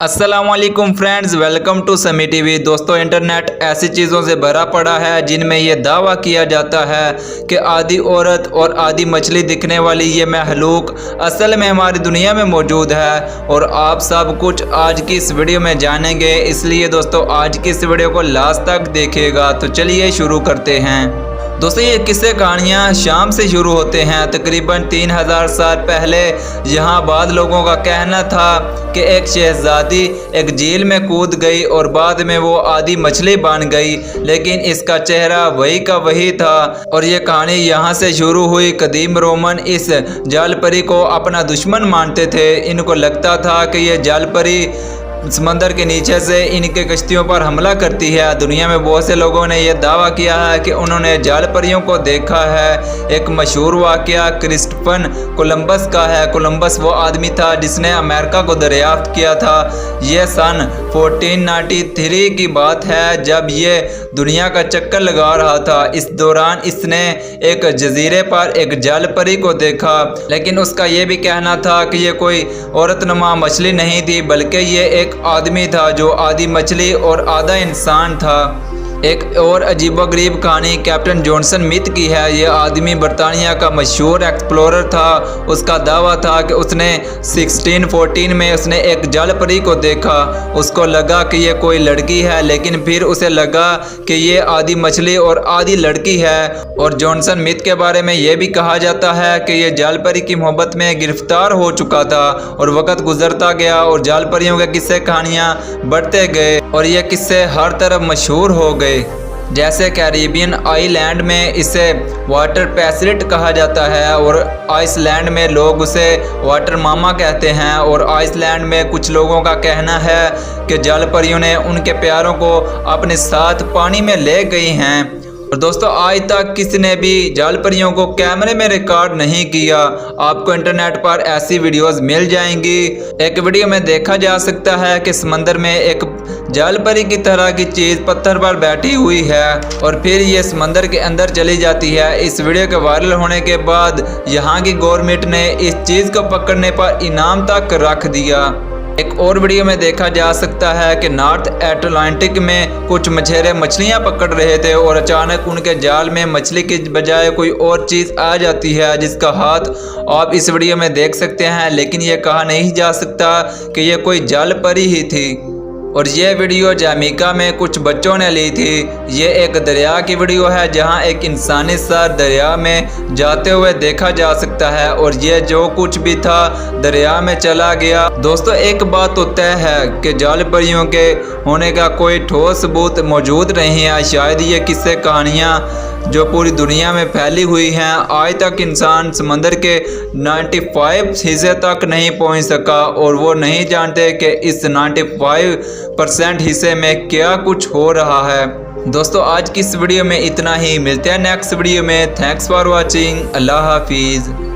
अस्सलामुअलैकुम friends, welcome to समी TV. दोस्तों, इंटरनेट ऐसी चीज़ों से भरा पड़ा है जिनमें ये दावा किया जाता है कि आधी औरत और आधी मछली दिखने वाली ये महलूक असल में हमारी दुनिया में मौजूद है। और आप सब कुछ आज की इस वीडियो में जानेंगे, इसलिए दोस्तों आज की इस वीडियो को लास्ट तक देखिएगा। तो चलिए शुरू करते हैं। दोस्तों, ये किस्से कहानियाँ शाम से शुरू होते हैं। तकरीबन 3000 साल पहले यहाँ बाद लोगों का कहना था कि एक शहजादी एक झील में कूद गई और बाद में वो आधी मछली बन गई, लेकिन इसका चेहरा वही का वही था। और ये कहानी यहाँ से शुरू हुई। कदीम रोमन इस जल परी को अपना दुश्मन मानते थे। इनको लगता था कि ये जल परी समंदर के नीचे से इनके कश्तियों पर हमला करती है। दुनिया में बहुत से लोगों ने यह दावा किया है कि उन्होंने जाल परियों को देखा है। एक मशहूर वाकया क्रिस्टोफर कोलंबस का है। कोलंबस वो आदमी था जिसने अमेरिका को दरियाफ्त किया था। यह सन 1493 की बात है, जब ये दुनिया का चक्कर लगा रहा था। इस दौरान इसने एक जजीरे पर एक जल परी को देखा, लेकिन उसका ये भी कहना था कि ये कोई औरतनुमा मछली नहीं थी, बल्कि ये एक आदमी था जो आधी मछली और आधा इंसान था। एक और अजीबोगरीब कहानी कैप्टन जॉनसन स्मिथ की है। यह आदमी बरतानिया का मशहूर एक्सप्लोरर था। उसका दावा था कि उसने 1614 में उसने एक जल परी को देखा। उसको लगा कि यह कोई लड़की है, लेकिन फिर उसे लगा कि यह आधी मछली और आधी लड़की है। और जॉनसन स्मिथ के बारे में यह भी कहा जाता है कि यह जल परी की मोहब्बत में गिरफ्तार हो चुका था। और वक्त गुजरता गया और जल परियों के किस्से कहानियाँ बढ़ते गए और ये किस्से हर तरफ मशहूर हो गए। जैसे कैरिबियन आइलैंड में इसे वाटर पैसरिट कहा जाता है, और आइसलैंड में लोग उसे वाटर मामा कहते हैं। और आइसलैंड में कुछ लोगों का कहना है कि जल परियों ने उनके प्यारों को अपने साथ पानी में ले गई हैं। और दोस्तों, आज तक किसी ने भी जल परियों को कैमरे में रिकॉर्ड नहीं किया। आपको इंटरनेट पर ऐसी वीडियोस मिल जाएंगी। एक वीडियो में देखा जा सकता है कि समंदर में एक जल परी की तरह की चीज़ पत्थर पर बैठी हुई है और फिर ये समंदर के अंदर चली जाती है। इस वीडियो के वायरल होने के बाद यहाँ की गवर्नमेंट ने इस चीज़ को पकड़ने पर इनाम तक रख दिया। एक और वीडियो में देखा जा सकता है कि नॉर्थ अटलांटिक में कुछ मछेरे मछलियां पकड़ रहे थे और अचानक उनके जाल में मछली की बजाय कोई और चीज़ आ जाती है, जिसका हाथ आप इस वीडियो में देख सकते हैं। लेकिन ये कहा नहीं जा सकता कि यह कोई जल परी ही थी। और ये वीडियो जमैका में कुछ बच्चों ने ली थी। ये एक दरिया की वीडियो है जहाँ एक इंसानी सर दरिया में जाते हुए देखा जा सकता है, और ये जो कुछ भी था दरिया में चला गया। दोस्तों, एक बात तो तय है कि जल परियों के होने का कोई ठोस सबूत मौजूद नहीं है। शायद ये किस्से कहानियाँ जो पूरी दुनिया में फैली हुई हैं, आज तक इंसान समंदर के 95 हिस्से तक नहीं पहुंच सका, और वो नहीं जानते कि इस 95% हिस्से में क्या कुछ हो रहा है। दोस्तों, आज की इस वीडियो में इतना ही। मिलते हैं नेक्स्ट वीडियो में। Thanks for watching. अल्लाह हाफिज़।